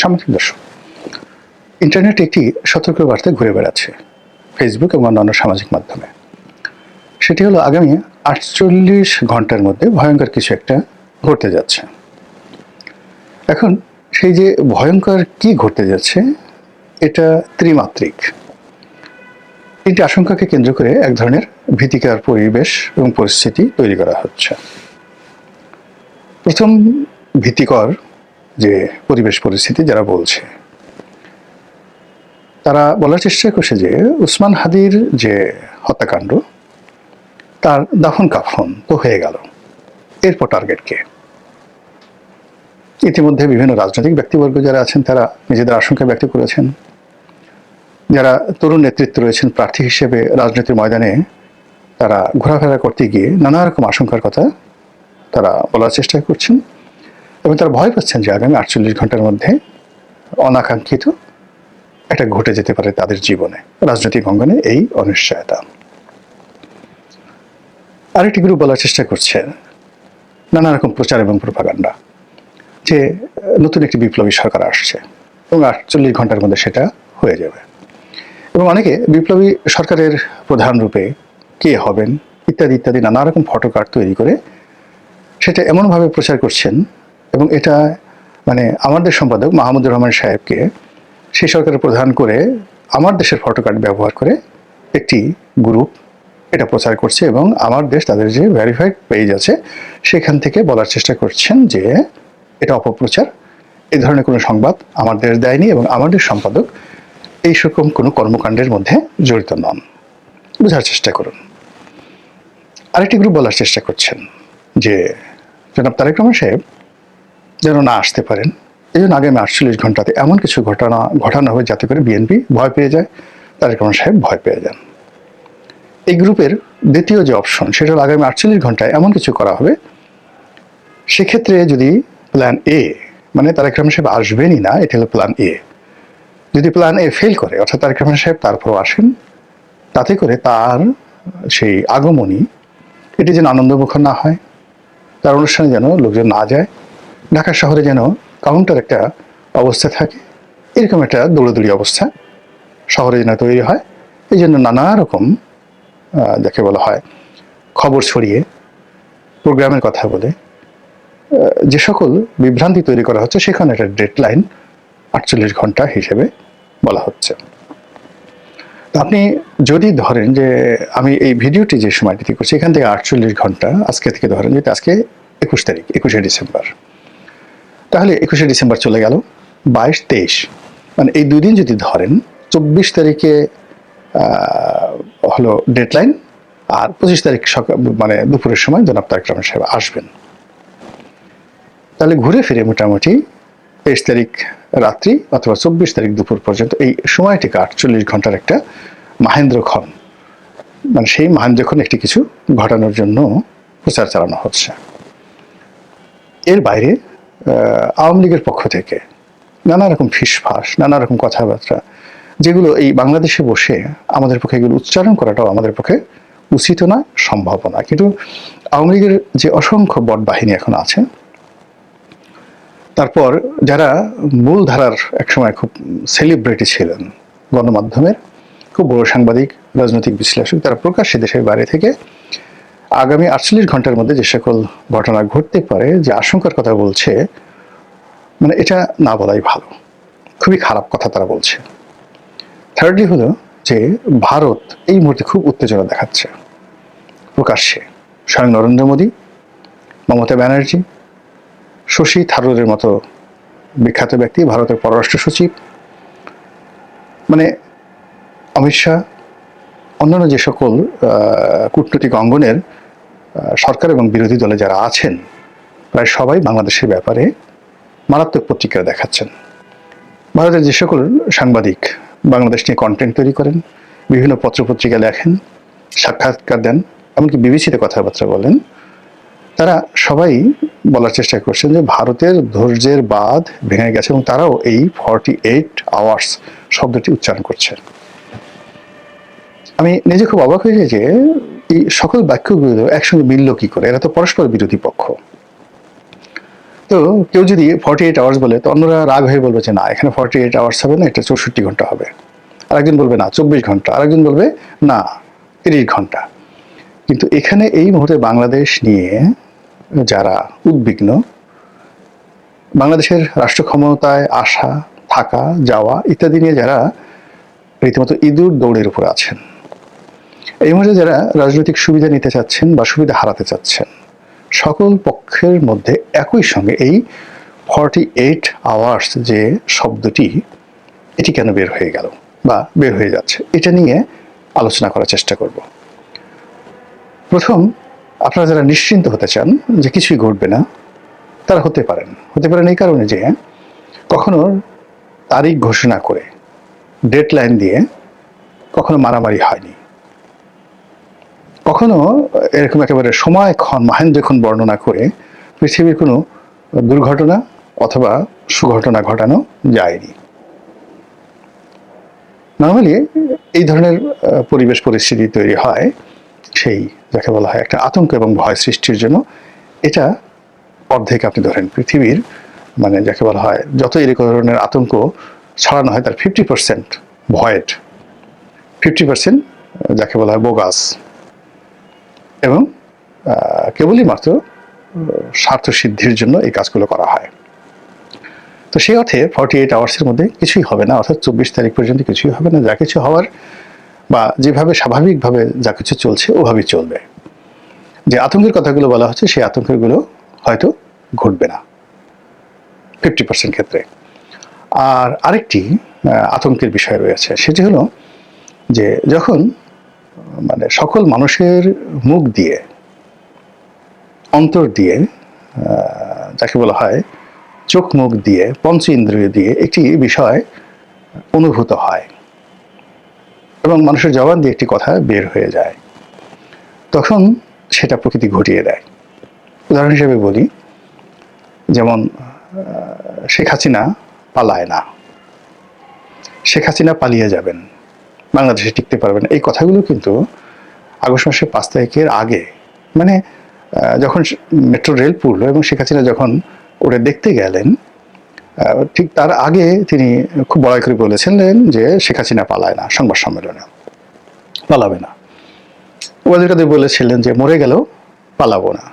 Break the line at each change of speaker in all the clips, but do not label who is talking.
সামাজিক দর্শক, ইন্টারনেটে একটি সতর্কবার্তা ঘুরে বেড়াচ্ছে ফেসবুক এবং অন্যান্য সামাজিক মাধ্যমে। সেটি হলো আগামী ৪৮ ঘন্টার মধ্যে ভয়ঙ্কর কিছু একটা ঘটতে যাচ্ছে। এখন সেই যে ভয়ঙ্কর কি ঘটতে যাচ্ছে, এটা ত্রিমাত্রিক। তিনটি আশঙ্কাকে কেন্দ্র করে এক ধরনের ভীতিকর পরিবেশ এবং পরিস্থিতি তৈরি করা হচ্ছে। প্রথম ভীতিকর যে পরিবেশ পরিস্থিতি যারা বলছে, তারা বলার চেষ্টা করছে যে উসমান হাদির যে হত্যাকাণ্ড, তার দাফন কাফন তো হয়ে গেল, এরপর টার্গেট কে? ইতিমধ্যে বিভিন্ন রাজনৈতিক ব্যক্তিবর্গ যারা আছেন তারা নিজেদের আশঙ্কা ব্যক্ত করেছেন। যারা তরুণ নেতৃত্ব রয়েছেন প্রার্থী হিসেবে রাজনীতির ময়দানে, তারা ঘোরাফেরা করতে গিয়ে নানা রকম আশঙ্কার কথা তারা বলার চেষ্টা করছেন এবং তারা ভয় পাচ্ছেন যে আগামী ৪৮ ঘন্টার মধ্যে অনাকাঙ্ক্ষিত এটা ঘটে যেতে পারে তাদের জীবনে, রাজনৈতিক অঙ্গনে এই অনিশ্চয়তা। আরেকটি গ্রুপ বলার চেষ্টা করছে নানা রকম প্রচার এবং প্রোপাগান্ডা যে নতুন একটি বিপ্লবী সরকার আসছে এবং ৪৮ ঘন্টার মধ্যে সেটা হয়ে যাবে। এবং অনেকে বিপ্লবী সরকারের প্রধান রূপে কে হবেন ইত্যাদি ইত্যাদি নানা রকম ফটোকার্ড তৈরি করে সেটা এমনভাবে প্রচার করছেন এবং এটা মানে আমার দেশ সম্পাদক মাহমুদুর রহমান সাহেবকে সেই সরকারের প্রধান করে আমার দেশের ফটোকার্ড ব্যবহার করে একটি গ্রুপ এটা প্রচার করছে এবং আমার দেশ তাদের যে ভেরিফাইড পেজ আছে সেখান থেকে বলার চেষ্টা করছেন যে এটা অপপ্রচার, এই ধরনের কোনো সংবাদ আমার দেশ দেয়নি এবং আমাদের সম্পাদক এই রকম কোনো কর্মকাণ্ডের মধ্যে জড়িত নন। বোঝার চেষ্টা করুন। আরেকটি গ্রুপ বলার চেষ্টা করছেন যে জনাব তারেক রহমান সাহেব যেন না আসতে পারেন, এই জন্য আগামী ৪৮ ঘন্টাতে এমন কিছু ঘটানো হবে যাতে করে বিএনপি ভয় পেয়ে যায়, তারেক রহমান সাহেব ভয় পেয়ে যান। এই গ্রুপের দ্বিতীয় যে অপশন সেটা হলো আগামী ৪৮ ঘন্টায় এমন কিছু করা হবে, সেক্ষেত্রে যদি প্ল্যান এ, মানে তারেক রহমান সাহেব আসবেনই না, এটা হলো প্ল্যান এ, যদি প্ল্যান এ ফেল করে অর্থাৎ তারেক রহমান সাহেব তারপর আসেন, তাতে করে তার সেই আগমনী এটি যেন আনন্দমুখর না হয়, তার অনুষ্ঠানে যেন লোকজন না যায়, ঢাকা শহরে যেন কাউন্টার একটা অবস্থা থাকে, এরকম একটা দৌড়াদৌড়ি অবস্থা শহরে যেন তৈরি হয়। এই জন্য নানা রকম যাকে বলা হয় খবর ছড়িয়ে প্রোগ্রামের কথা বলে যে সকল বিভ্রান্তি তৈরি করা হচ্ছে, সেখানে একটা ডেডলাইন ৪৮ ঘন্টা হিসেবে বলা হচ্ছে। আপনি যদি ধরেন যে আমি এই ভিডিওটি যে সময়টিতে করছি এখান থেকে ৪৮ ঘন্টা আজকে থেকে ধরেন যেটা আজকে ২১ তারিখ, ২১শে ডিসেম্বর, তাহলে ২১শে ডিসেম্বর চলে গেল, ২২, ২৩, মানে এই ২ দিন যদি ধরেন, ২৪ তারিখে হলো ডেডলাইন আর ২৫ তারিখ সকাল মানে দুপুরের সময় জনাব তারেক রহমান সাহেব আসবেন। তাহলে ঘুরে ফিরে মোটামুটি ২৩ তারিখ রাত্রি অথবা ২৪ তারিখ দুপুর পর্যন্ত এই সময়টিকে ৪৮ ঘন্টার একটা মাহেন্দ্রক্ষণ, মানে সেই মাহেন্দ্রক্ষণ একটি কিছু ঘটানোর জন্য প্রচার চালানো হচ্ছে। এর বাইরে আওয়ামী লীগের পক্ষ থেকে নানা রকম ফিসফাস, নানা রকম কথাবার্তা, যেগুলো এই বাংলাদেশে বসে আমাদের পক্ষে এগুলো উচ্চারণ করাটাও আমাদের পক্ষে উচিত না, সম্ভব না। কিন্তু আওয়ামী লীগের যে অসংখ্য বট বাহিনী এখন আছে, তারপর যারা মূল ধারার একসময় খুব সেলিব্রিটি ছিলেন গণমাধ্যমের, খুব বড় সাংবাদিক, রাজনৈতিক বিশ্লেষক, তারা প্রকাশ্যে দেশের বাইরে থেকে আগামী ৪৮ ঘন্টার মধ্যে যে সকল ঘটনা ঘটতে পারে যে আশঙ্কার কথা বলছে, মানে এটা না বলাই ভালো, খুবই খারাপ কথা তারা বলছে। থার্ডলি হলো যে ভারত এই মুহূর্তে খুব উত্তেজনা দেখাচ্ছে প্রকাশ্যে, স্বয়ং নরেন্দ্র মোদী, মমতা ব্যানার্জি, শশী থারুরের মতো বিখ্যাত ব্যক্তি, ভারতের পররাষ্ট্র সচিব, মানে অমিত শাহ, অন্যান্য যে সকল কূটনৈতিক অঙ্গনের সরকার এবং বিরোধী দলে যারা আছেন, প্রায় সবাই বাংলাদেশের ব্যাপারে মারাত্মক প্রতিক্রিয়া দেখাচ্ছেন। ভারতের যে সকল সাংবাদিক বাংলাদেশ নিয়ে কন্টেন্ট তৈরি করেন, বিভিন্ন পত্রপত্রিকা লেখেন, সাক্ষাৎকার দেন, এমনকি বিবিসিতে কথাবার্তা বলেন, তারা সবাই বলার চেষ্টা করছেন যে ভারতের ধৈর্যের বাঁধ ভেঙে গেছে এবং তারাও এই 48 আওয়ার্স শব্দটি উচ্চারণ করছে। আমি নিজে খুব অবাক হয়ে যাই যে এই সকল বাক্যগুলো একসঙ্গে মিলল কি করে, এরা তো পরস্পর বিরোধী পক্ষ। তো কেউ যদি 48 আওয়ার্স বলে তো অন্যরা রাগ হয়ে বলবে যে না, এখানে 48 আওয়ার্স হবে না, এটা 64 ঘন্টা হবে। আরেকজন বলবে না 24 ঘন্টা, আরেকজন বলবে না 30 ঘন্টা। কিন্তু এখানে এই মুহূর্তে বাংলাদেশ নিয়ে যারা উদ্বিগ্ন, বাংলাদেশের রাষ্ট্র ক্ষমতায় আসা, থাকা, যাওয়া ইত্যাদি নিয়ে যারা রীতিমতো ইঁদুর দৌড়ের উপর আছেন, এই মুহূর্তে যারা রাজনৈতিক সুবিধা নিতে চাচ্ছেন বা সুবিধা হারাতে চাচ্ছেন, সকল পক্ষের মধ্যে একই সঙ্গে এই 48 আওয়ার্স যে শব্দটি, এটি কেন বের হয়ে গেল বা বের হয়ে যাচ্ছে, এটা নিয়ে আলোচনা করার চেষ্টা করব। প্রথম, আপনারা যারা নিশ্চিন্ত হতে চান যে কিছুই ঘটবে না, তারা হতে পারেন এই কারণে যে কখনো তারিখ ঘোষণা করে ডেডলাইন দিয়ে কখনো মারামারি হয়নি, কখনো এরকম একেবারে সময়ক্ষণ মহেন্দ্রক্ষণ বর্ণনা করে পৃথিবীর কোনো দুর্ঘটনা অথবা সুঘটনা ঘটানো যায়নি। নর্মালি এই ধরনের পরিবেশ পরিস্থিতি তৈরি হয় সেই যাকে বলা হয় একটা আতঙ্ক এবং ভয় সৃষ্টির জন্য। এটা অর্ধেক আপনি ধরেন পৃথিবীর, মানে যাকে বলা হয় যত এই ধরনের আতঙ্ক ছড়ানো হয় তার 50% ভয়েড, 50% যাকে বলা হয় বোগাস, এবং কেবলই মাত্র স্বার্থ সিদ্ধির জন্য এই কাজগুলো করা হয়। তো সেই অর্থে 48 আওয়ার্সের মধ্যে কিছুই হবে না, অর্থাৎ 24 তারিখ পর্যন্ত কিছুই হবে না। যা কিছু হওয়ার বা যেভাবে স্বাভাবিকভাবে যা কিছু চলছে ওভাবেই চলবে। যে আতঙ্কের কথাগুলো বলা হচ্ছে সেই আতঙ্কগুলো হয়তো ঘটবে না 50% ক্ষেত্রে। আর আরেকটি আতঙ্কের বিষয় রয়েছে, সেটি হলো যে যখন মানে সকল মানুষের মুখ দিয়ে, অন্তর দিয়ে, যাকে বলা হয় চোখ মুখ দিয়ে, পঞ্চ ইন্দ্রিয় দিয়ে একটি বিষয় অনুভূত হয় এবং মানুষের জবান দিয়ে একটি কথা বের হয়ে যায়, তখন সেটা প্রকৃতি ঘটিয়ে দেয়। উদাহরণ হিসেবে বলি, যেমন শেখ হাসিনা পালায় না, শেখ হাসিনা পালিয়ে যাবেন, বাংলাদেশে টিকতে পারবেন, এই কথাগুলো কিন্তু আগস্ট মাসের 5 তারিখের আগে, মানে যখন মেট্রো রেল পুরলো এবং শেখ হাসিনা যখন ওটা দেখতে গেলেন, ঠিক তার আগে তিনি খুব বড়াই করে বলেছিলেন যে শেখ হাসিনা পালায় না, সংবাদ সম্মেলনে পালাবে না। ওয়াজির কাদের বলেছিলেন যে মরে গেল পালাবো না,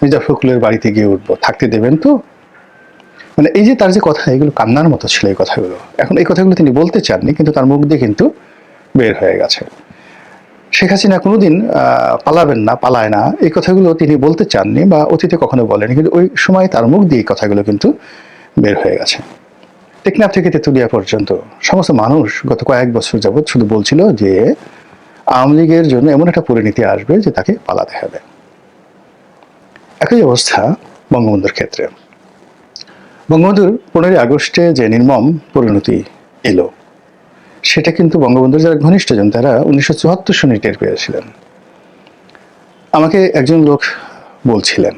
মির্জা ফখরুলের বাড়িতে গিয়ে উঠবো, থাকতে দেবেন তো। মানে এই যে তার যে কথা, এগুলো কান্নার মতো ছিল এই কথাগুলো। এখন এই কথাগুলো তিনি বলতে চাননি, কিন্তু তার মুখ দিয়ে কিন্তু বের হয়ে গেছে। শেখ হাসিনা কোনোদিন পালাবেন না, পালায় না, এই কথাগুলো তিনি বলতে চাননি বা অতীতে কখনো বলেনি, কিন্তু ওই সময় তার মুখ দিয়ে এই কথাগুলো কিন্তু বের হয়ে গেছে। টেকনাফ থেকে তেঁতুলিয়া পর্যন্ত সমস্ত মানুষ গত কয়েক বছর যাবৎ শুধু বলছিল যে আওয়ামী লীগের জন্য এমন একটা পরিণতি আসবে যে তাকে পালাতে হবে। একই অবস্থা বঙ্গবন্ধুর ক্ষেত্রে। বঙ্গবন্ধুর 15 আগস্টে যে নির্মম পরিণতি এলো, সেটা কিন্তু বঙ্গবন্ধুর যারা ঘনিষ্ঠজন তারা 1974 সনে টের পেয়েছিলেন। আমাকে একজন লোক বলছিলেন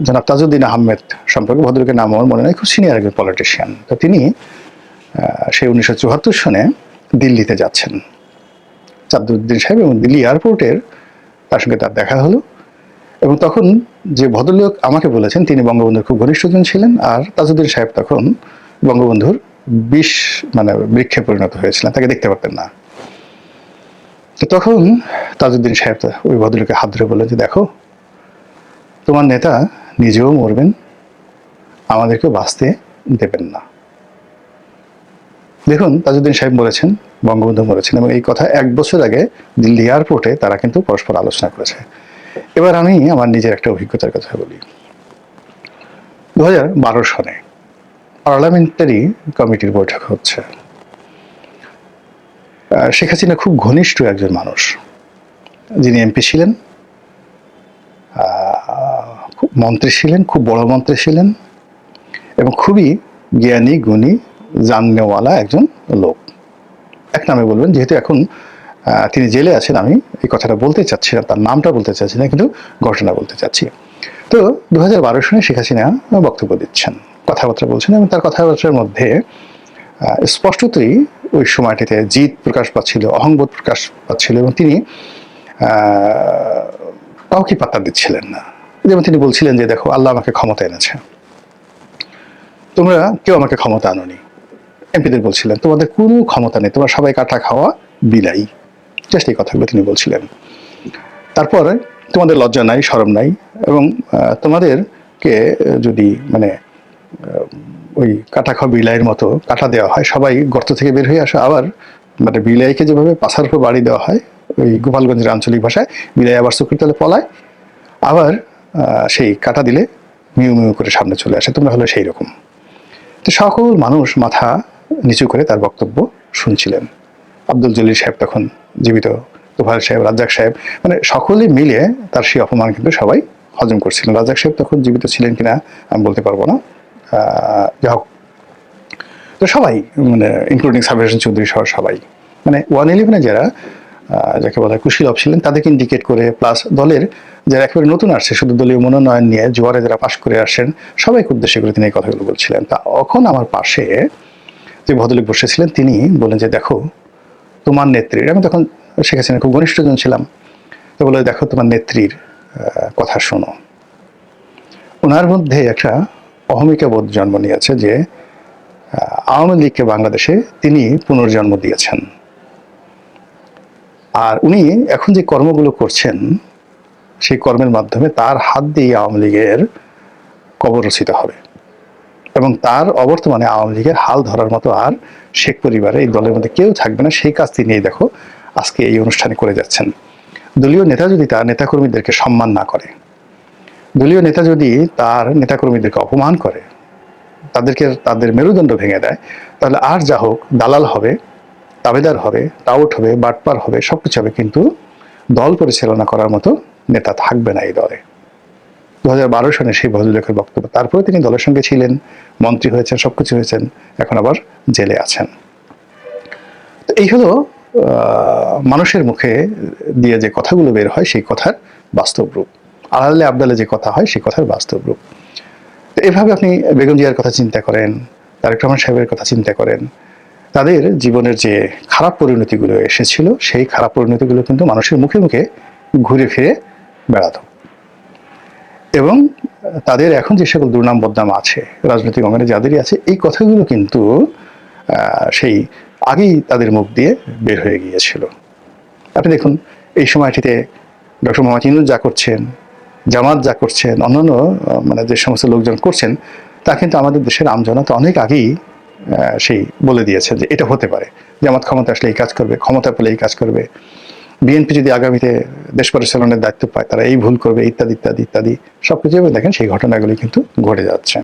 জনাব তাজউদ্দিন আহমেদ সম্পর্কে, ভদ্রলোকের নাম আমার মনে নেই, খুব সিনিয়র একজন পলিটিশিয়ান। তো তিনি সেই 1974 সনে দিল্লিতে যাচ্ছেন, তাজউদ্দিন সাহেব, এবং দিল্লি এয়ারপোর্টের তার সঙ্গে তার দেখা হলো। এবং তখন যে ভদ্রলোক আমাকে বলেছেন তিনি বঙ্গবন্ধুর খুব ঘনিষ্ঠজন ছিলেন, আর তাজউদ্দিন সাহেব তখন বঙ্গবন্ধুর বৃক্ষে পরিণত হয়েছিলেন, তাকে দেখতে পারতেন না। তো তখন তাজউদ্দিন সাহেব ওই ভদ্রলোকে হাত ধরে বললেন যে দেখো, তোমার নেতা নিজেও মরবেন, আমাদেরকেও বাঁচতে দেবেন না। দেখুন, তাজউদ্দিন সাহেব মরেছেন, বঙ্গবন্ধু মরেছেন, এবং এই কথা 1 বছর আগে দিল্লি এয়ারপোর্টে তারা কিন্তু পরস্পর আলোচনা করেছে। এবার আমি আমার নিজের একটা অভিজ্ঞতার কথা বলি। 2012 সনে পার্লামেন্টারি কমিটির বৈঠক হচ্ছে। শেখ হাসিনা খুব ঘনিষ্ঠ একজন মানুষ, যিনি এমপি ছিলেন, খুব মন্ত্রী ছিলেন, খুব বড় মন্ত্রী ছিলেন, এবং খুবই জ্ঞানী গুণী জাননেওয়ালা একজন লোক। এক নামে বলবেন, যেহেতু এখন তিনি জেলে আছেন, আমি এই কথাটা বলতে চাচ্ছি না, তার নামটা বলতে চাচ্ছি না, কিন্তু ঘটনা বলতে চাচ্ছি। তো 2012 সনে শেখ হাসিনা বক্তব্য দিচ্ছেন, কথাবার্তা বলছেন, এবং তার কথাবার্তার মধ্যে স্পষ্টতই ওই সময়টিতে জিদ প্রকাশ পাচ্ছিল, অহংবোধ প্রকাশ পাচ্ছিল, এবং তিনি কাউকে পাত্তা দিচ্ছিলেন না। যেমন তিনি বলছিলেন যে দেখো আল্লাহ আমাকে ক্ষমতা এনেছে, তোমরা কেউ আমাকে ক্ষমতা আনোনি। এমপিদের বলছিলেন তোমাদের কোনো ক্ষমতা নেই, তোমরা সবাই কাটা খাওয়া বিলাই, জাস্ট এই কথাগুলো তিনি বলছিলেন। তারপরে তোমাদের লজ্জা নাই, শরম নাই, এবং তোমাদেরকে যদি মানে ওই কাটা খাওয়া বিলাইয়ের মতো কাটা দেওয়া হয়, সবাই গর্ত থেকে বের হয়ে আসে, আবার মানে বিলাইকে যেভাবে পাছার উপর বাড়ি দেওয়া হয় ওই গোপালগঞ্জের আঞ্চলিক ভাষায়, বিলাই আবার চোখের তলে পলায়, আবার সেই কাটা দিলে মিউ মিউ করে সামনে চলে আসে, তোমরা হলো সেই রকম। তো সকল মানুষ মাথা নিচু করে তার বক্তব্য শুনছিলেন। আব্দুল জলিল সাহেব তখন জীবিত, তোফায়েল সাহেব, রাজ্জাক সাহেব, মানে সকলে মিলে তার সেই অপমান কিন্তু সবাই হজম করছিলেন। রাজ্জাক সাহেব তখন জীবিত ছিলেন কিনা আমি বলতে পারবো না, যাই হোক। তো সবাই মানে ইনক্লুডিং সাবির হোসেন চৌধুরী সহ সবাই মানে 111 যারা যাকে বলা হয় কুশীলভ ছিলেন তাদেরকে ইন্ডিকেট করে, প্লাস দলের যারা একেবারে নতুন আসছে শুধু দলীয় মনোনয়ন নিয়ে জোয়ারে যারা পাশ করে আসেন সবাইকে উদ্দেশ্য করে তিনি এই কথাগুলো বলছিলেন। তখন আমার পাশে যে ভদ্রলোক বসেছিলেন তিনি বললেন যে দেখো তোমার নেত্রীর, আমি তখন শেখ হাসিনার খুব ঘনিষ্ঠজন ছিলাম, তো বলে দেখো তোমার নেত্রীর কথা শোনো। ওনার মধ্যে একটা অহমিকা বোধ জন্ম নিয়েছে যে আওয়ামী লীগকে বাংলাদেশে তিনি পুনর্জন্ম দিয়েছেন, আর উনি এখন যে কর্মগুলো করছেন সেই কর্মের মাধ্যমে তার হাত দিয়ে আওয়ামী লীগের কবর রচিত হবে, এবং তার অবর্তমানে আওয়ামী লীগের হাল ধরার মতো আর শেখ পরিবারে এই দলের মধ্যে কেউ থাকবে না। সেই কাজ তিনি দেখো আজকে এই অনুষ্ঠানে করে যাচ্ছেন। দলীয় নেতা যদি তার নেতাকর্মীদেরকে সম্মান না করে, দলীয় নেতা যদি তার নেতাকর্মীদেরকে অপমান করে, তাদেরকে তাদের মেরুদণ্ড ভেঙে দেয়, তাহলে আর যা হোক দালাল হবে, তাবেদার হবে, টাউট হবে, বাটপার হবে, সবকিছু হবে, কিন্তু দল পরিচালনা করার মতো নেতা থাকবে না এই দলে। 2012 সনে সেই ভদ্রলোকের বক্তব্য। তারপরে তিনি দলের সঙ্গে ছিলেন, মন্ত্রী হয়েছেন, সবকিছু হয়েছেন, এখন আবার জেলে আছেন। তো এই হলো মানুষের মুখে দিয়ে যে কথাগুলো বের হয় সেই কথার বাস্তব রূপ, আড়ালে আবদালে যে কথা হয় সেই কথার বাস্তব রূপ। তো এভাবে আপনি বেগম জিয়ার কথা চিন্তা করেন, তারেক রহমান সাহেবের কথা চিন্তা করেন, তাদের জীবনের যে খারাপ পরিণতিগুলো এসেছিল সেই খারাপ পরিণতিগুলো কিন্তু মানুষের মুখে মুখে ঘুরে ফিরে বেড়াতো, এবং তাদের এখন যে সকল দুর্নাম বদনাম আছে রাজনৈতিক অঙ্গনে যাদেরই আছে, এই কথাগুলো কিন্তু সেই আগেই তাদের মুখ দিয়ে বের হয়ে গিয়েছিল। আপনি দেখুন এই সময়টিতে ডক্টর মোহাম্মদ ইউনূস যা করছেন, জামাত যা করছেন, অন্যান্য মানে যে সমস্ত লোকজন করছেন, তা কিন্তু আমাদের দেশের আমজনতা অনেক আগেই সেই বলে দিয়েছে যে এটা হতে পারে, জামাত ক্ষমতা আসলে এই কাজ করবে, ক্ষমতা পেলে এই কাজ করবে, বিএনপি যদি আগামীতে দেশ পরিচালনার দায়িত্ব পায় তারা এই ভুল করবে, ইত্যাদি ইত্যাদি ইত্যাদি সবকিছু দেখেন সেই ঘটনাগুলি কিন্তু ঘটে যাচ্ছে।